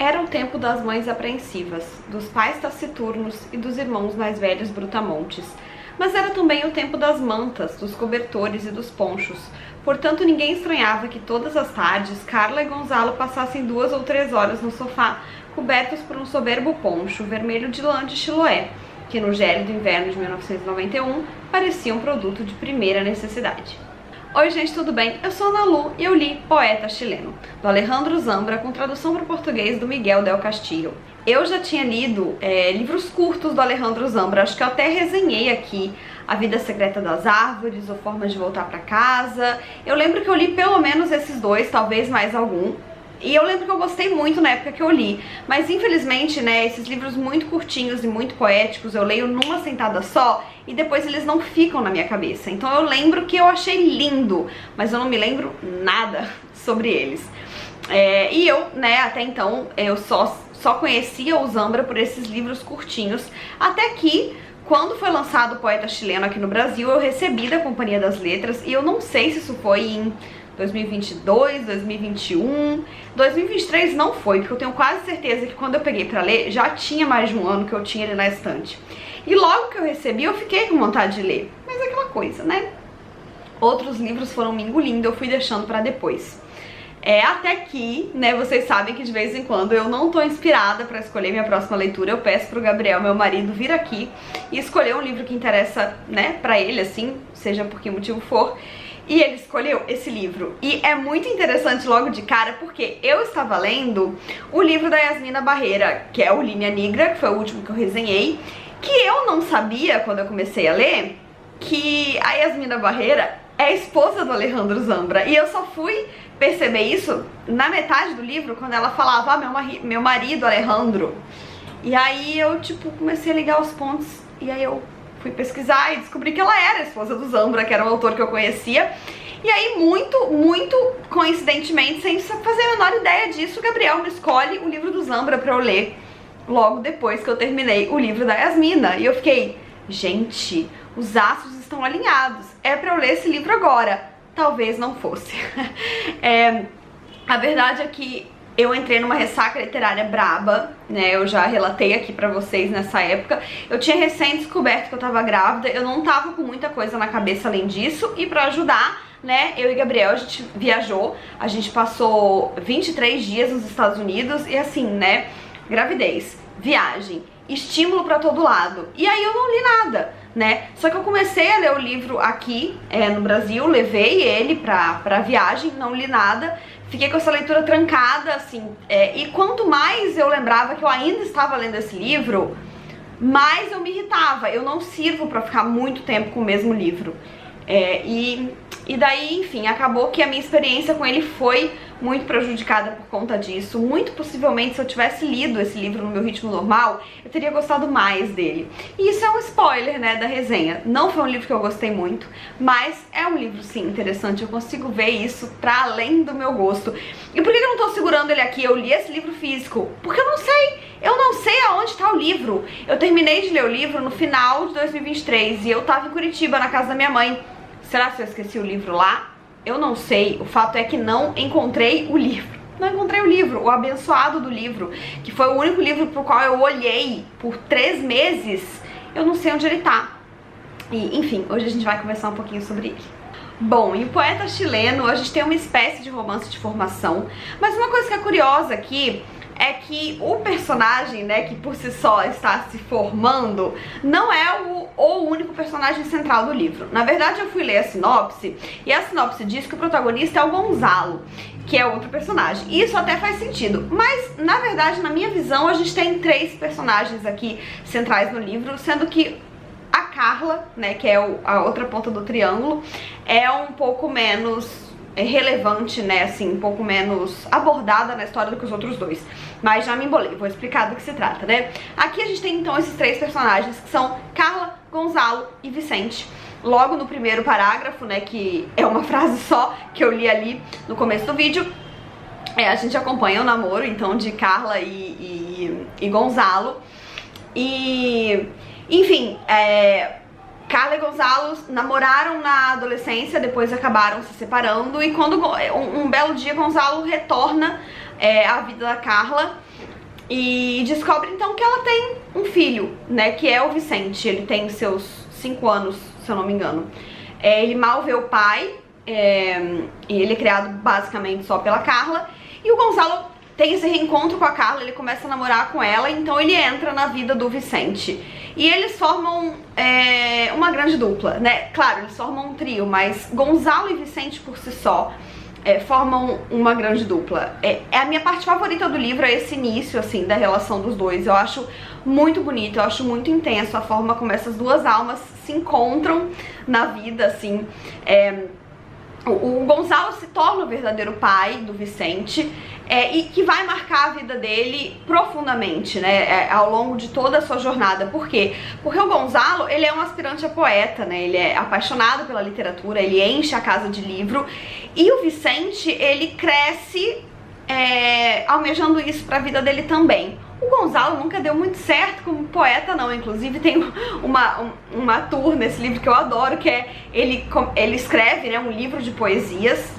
Era o tempo das mães apreensivas, dos pais taciturnos e dos irmãos mais velhos brutamontes. Mas era também o tempo das mantas, dos cobertores e dos ponchos. Portanto, ninguém estranhava que todas as tardes Carla e Gonzalo passassem 2 ou 3 horas no sofá, cobertos por um soberbo poncho vermelho de lã de Chiloé, que no gélido inverno de 1991 parecia um produto de primeira necessidade. Oi gente, tudo bem? Eu sou a Ana Lu e eu li Poeta Chileno, do Alejandro Zambra, com tradução para o português do Miguel del Castillo. Eu já tinha lido livros curtos do Alejandro Zambra, acho que eu até resenhei aqui A Vida Secreta das Árvores, ou Formas de Voltar para Casa. Eu lembro que eu li pelo menos esses 2, talvez mais algum. E eu lembro que eu gostei muito na época que eu li, mas infelizmente, né, esses livros muito curtinhos e muito poéticos eu leio numa sentada só e depois eles não ficam na minha cabeça. Então eu lembro que eu achei lindo, mas eu não me lembro nada sobre eles. E eu, né, até então, eu só conhecia o Zambra por esses livros curtinhos, até que quando foi lançado o Poeta Chileno aqui no Brasil, eu recebi da Companhia das Letras, e eu não sei se isso foi em 2022, 2021, 2023 não foi, porque eu tenho quase certeza que quando eu peguei pra ler, já tinha mais de um ano que eu tinha ele na estante. E logo que eu recebi, eu fiquei com vontade de ler, mas é aquela coisa, né? Outros livros foram me engolindo, eu fui deixando pra depois. Até que, né, vocês sabem que de vez em quando eu não tô inspirada pra escolher minha próxima leitura, eu peço pro Gabriel, meu marido, vir aqui e escolher um livro que interessa, né, pra ele, assim, seja por que motivo for. E ele escolheu esse livro. E é muito interessante logo de cara, porque eu estava lendo o livro da Yasmina Barreira, que é o Linha Negra, que foi o último que eu resenhei, que eu não sabia, quando eu comecei a ler, que a Yasmina Barreira é a esposa do Alejandro Zambra. E eu só fui perceber isso na metade do livro, quando ela falava, meu marido Alejandro. E aí eu, tipo, comecei a ligar os pontos, e aí eu fui pesquisar e descobri que ela era a esposa do Zambra, que era um autor que eu conhecia. E aí, muito coincidentemente, sem fazer a menor ideia disso, o Gabriel me escolhe o livro do Zambra pra eu ler logo depois que eu terminei o livro da Yasmina. E eu fiquei, gente, os astros estão alinhados, é pra eu ler esse livro agora. Talvez não fosse. A verdade é que eu entrei numa ressaca literária braba, né, eu já relatei aqui pra vocês nessa época. Eu tinha recém descoberto que eu tava grávida, eu não tava com muita coisa na cabeça além disso, e pra ajudar, né, eu e Gabriel, a gente viajou, a gente passou 23 dias nos Estados Unidos, e assim, né, gravidez, viagem, estímulo pra todo lado, e aí eu não li nada, né, só que eu comecei a ler o livro aqui, no Brasil, levei ele pra viagem, não li nada. Fiquei com essa leitura trancada, assim, e quanto mais eu lembrava que eu ainda estava lendo esse livro, mais eu me irritava. Eu não sirvo pra ficar muito tempo com o mesmo livro. E daí, enfim, acabou que a minha experiência com ele foi muito prejudicada por conta disso. Muito possivelmente, se eu tivesse lido esse livro no meu ritmo normal, eu teria gostado mais dele. E isso é um spoiler, né, da resenha. Não foi um livro que eu gostei muito, mas é um livro, sim, interessante. Eu consigo ver isso pra além do meu gosto. E por que eu não tô segurando ele aqui? Eu li esse livro físico porque eu não sei. Eu não sei aonde tá o livro. Eu terminei de ler o livro no final de 2023 e eu tava em Curitiba, na casa da minha mãe. Será que eu esqueci o livro lá? Eu não sei, o fato é que não encontrei o livro. Não encontrei o livro, o abençoado do livro, que foi o único livro pro qual eu olhei por 3 meses. Eu não sei onde ele tá. E, enfim, hoje a gente vai conversar um pouquinho sobre ele. Bom, e o Poeta Chileno, a gente tem uma espécie de romance de formação, mas uma coisa que é curiosa aqui é que o personagem, né, que por si só está se formando, não é o único personagem central do livro. Na verdade, eu fui ler a sinopse, e a sinopse diz que o protagonista é o Gonzalo, que é outro personagem. E isso até faz sentido, mas, na verdade, na minha visão, a gente tem 3 personagens aqui centrais no livro, sendo que a Carla, né, que é a outra ponta do triângulo, é um pouco menos relevante, né, assim, um pouco menos abordada na história do que os outros 2. Mas já me embolei, vou explicar do que se trata, né? Aqui a gente tem, então, esses 3 personagens, que são Carla, Gonzalo e Vicente. Logo no primeiro parágrafo, né, que é uma frase só, que eu li ali no começo do vídeo, a gente acompanha o namoro, então, de Carla e Gonzalo. E, enfim, Carla e Gonzalo namoraram na adolescência, depois acabaram se separando, e quando um belo dia Gonzalo retorna à vida da Carla e descobre então que ela tem um filho, né, que é o Vicente. Ele tem seus 5 anos, se eu não me engano. Ele mal vê o pai, e ele é criado basicamente só pela Carla, e o Gonzalo tem esse reencontro com a Carla, ele começa a namorar com ela, então ele entra na vida do Vicente. E eles formam uma grande dupla, né? Claro, eles formam um trio, mas Gonzalo e Vicente por si só formam uma grande dupla. A minha parte favorita do livro é esse início, assim, da relação dos dois. Eu acho muito bonito, eu acho muito intenso a forma como essas duas almas se encontram na vida, assim. O Gonzalo se torna o verdadeiro pai do Vicente, e que vai marcar a vida dele profundamente, né, ao longo de toda a sua jornada. Por quê? Porque o Gonzalo, ele é um aspirante a poeta, né, ele é apaixonado pela literatura, ele enche a casa de livro, e o Vicente, ele cresce almejando isso pra vida dele também. O Gonzalo nunca deu muito certo como poeta, não. Inclusive tem uma tour nesse livro que eu adoro, que ele escreve, né, um livro de poesias,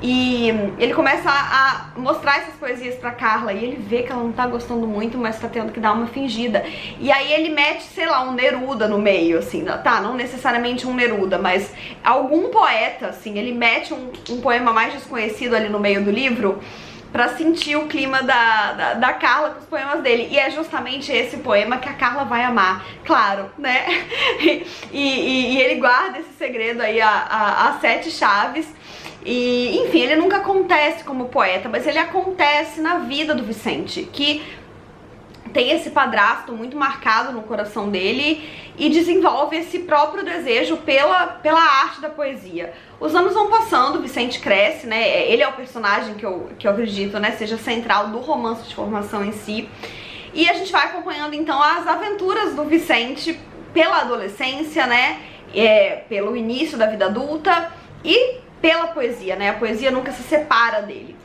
e ele começa a mostrar essas poesias pra Carla, e ele vê que ela não tá gostando muito, mas tá tendo que dar uma fingida. E aí ele mete, sei lá, um Neruda no meio, assim, tá, não necessariamente um Neruda, mas algum poeta, assim, ele mete um poema mais desconhecido ali no meio do livro, pra sentir o clima da Carla com os poemas dele. E é justamente esse poema que a Carla vai amar, claro, né? E ele guarda esse segredo aí a 7 chaves. E, enfim, ele nunca acontece como poeta, mas ele acontece na vida do Vicente, que tem esse padrasto muito marcado no coração dele e desenvolve esse próprio desejo pela arte da poesia. Os anos vão passando, o Vicente cresce, né? Ele é o personagem que eu acredito, né, seja central do romance de formação em si. E a gente vai acompanhando então as aventuras do Vicente pela adolescência, né? Pelo início da vida adulta e pela poesia, né? A poesia nunca se separa dele.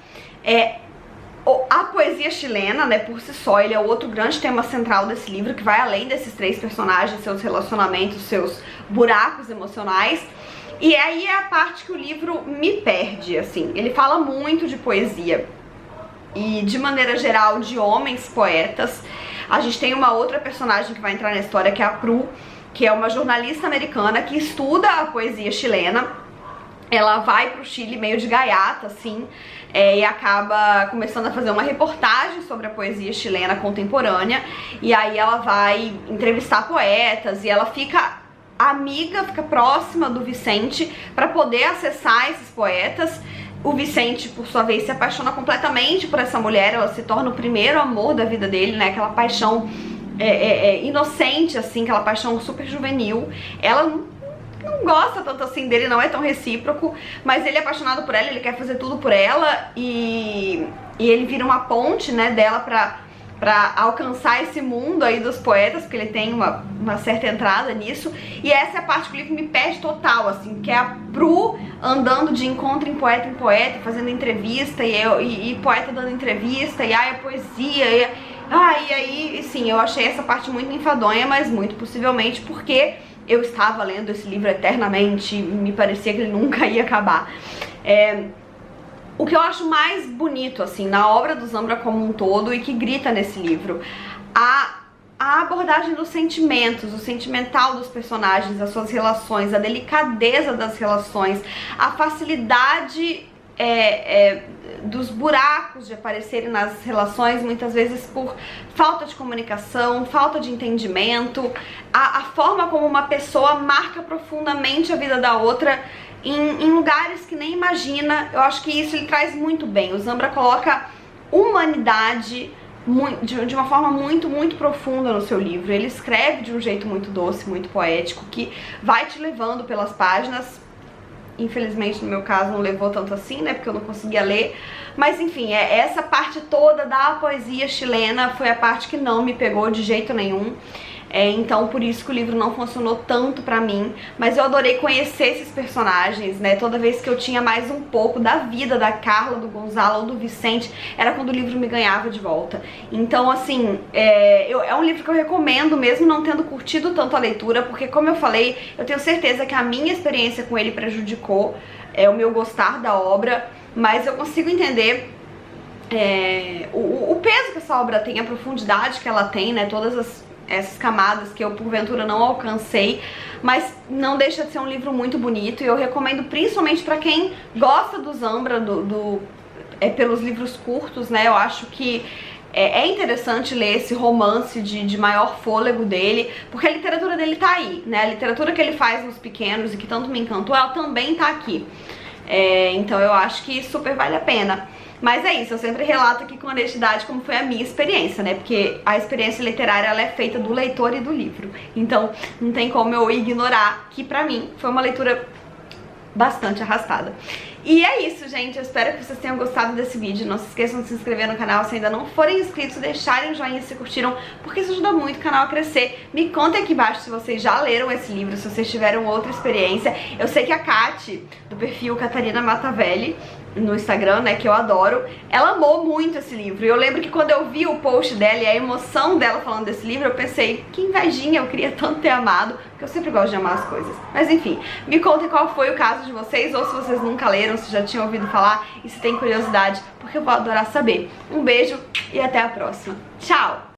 A poesia chilena, né, por si só, ele é outro grande tema central desse livro, que vai além desses 3 personagens, seus relacionamentos, seus buracos emocionais. E aí é a parte que o livro me perde, assim. Ele fala muito de poesia e, de maneira geral, de homens poetas. A gente tem uma outra personagem que vai entrar na história, que é a Prue, que é uma jornalista americana que estuda a poesia chilena. Ela vai pro Chile meio de gaiata, assim, e acaba começando a fazer uma reportagem sobre a poesia chilena contemporânea. E aí ela vai entrevistar poetas e ela fica amiga, fica próxima do Vicente para poder acessar esses poetas. O Vicente, por sua vez, se apaixona completamente por essa mulher. Ela se torna o primeiro amor da vida dele, né? Aquela paixão inocente, assim, aquela paixão super juvenil. Ela não gosta tanto assim dele, não é tão recíproco, mas ele é apaixonado por ela, ele quer fazer tudo por ela, e ele vira uma ponte, né, dela pra alcançar esse mundo aí dos poetas, porque ele tem uma certa entrada nisso. E essa é a parte que o livro me perde total, assim, que é a Prue andando de encontro em poeta, fazendo entrevista, e poeta dando entrevista, e a poesia, e aí, sim, eu achei essa parte muito enfadonha, mas muito possivelmente porque eu estava lendo esse livro eternamente e me parecia que ele nunca ia acabar. O que eu acho mais bonito, assim, na obra do Zambra como um todo, e que grita nesse livro, a abordagem dos sentimentos, o sentimental dos personagens, as suas relações, a delicadeza das relações, a facilidade dos buracos de aparecerem nas relações, muitas vezes por falta de comunicação, falta de entendimento, a forma como uma pessoa marca profundamente a vida da outra em lugares que nem imagina. Eu acho que isso ele traz muito bem. O Zambra coloca humanidade de uma forma muito, muito profunda no seu livro. Ele escreve de um jeito muito doce, muito poético, que vai te levando pelas páginas. Infelizmente, no meu caso, não levou tanto assim, né, porque eu não conseguia ler. Mas, enfim, essa parte toda da poesia chilena foi a parte que não me pegou de jeito nenhum. Então por isso que o livro não funcionou tanto pra mim, mas eu adorei conhecer esses personagens, né? Toda vez que eu tinha mais um pouco da vida da Carla, do Gonzalo ou do Vicente, era quando o livro me ganhava de volta. Então assim, é um livro que eu recomendo, mesmo não tendo curtido tanto a leitura, porque como eu falei, eu tenho certeza que a minha experiência com ele prejudicou o meu gostar da obra, mas eu consigo entender o peso que essa obra tem, a profundidade que ela tem, né? Todas essas camadas que eu porventura não alcancei, mas não deixa de ser um livro muito bonito, e eu recomendo principalmente para quem gosta do Zambra, pelos livros curtos, né? Eu acho que é interessante ler esse romance de maior fôlego dele, porque a literatura dele tá aí, né? A literatura que ele faz nos pequenos e que tanto me encantou, ela também tá aqui. Então eu acho que super vale a pena. Mas é isso, eu sempre relato aqui com honestidade como foi a minha experiência, né? Porque a experiência literária, ela é feita do leitor e do livro. Então não tem como eu ignorar que pra mim foi uma leitura bastante arrastada. E é isso, gente, eu espero que vocês tenham gostado desse vídeo. Não se esqueçam de se inscrever no canal se ainda não forem inscritos, deixarem o joinha se curtiram, porque isso ajuda muito o canal a crescer. Me contem aqui embaixo se vocês já leram esse livro, se vocês tiveram outra experiência. Eu sei que a Kati, do perfil Catarina Matavelli, no Instagram, né, que eu adoro, ela amou muito esse livro. E eu lembro que quando eu vi o post dela e a emoção dela falando desse livro, eu pensei, que invejinha, eu queria tanto ter amado, porque eu sempre gosto de amar as coisas. Mas enfim, me contem qual foi o caso de vocês, ou se vocês nunca leram, se já tinham ouvido falar, e se tem curiosidade, porque eu vou adorar saber. Um beijo e até a próxima. Tchau!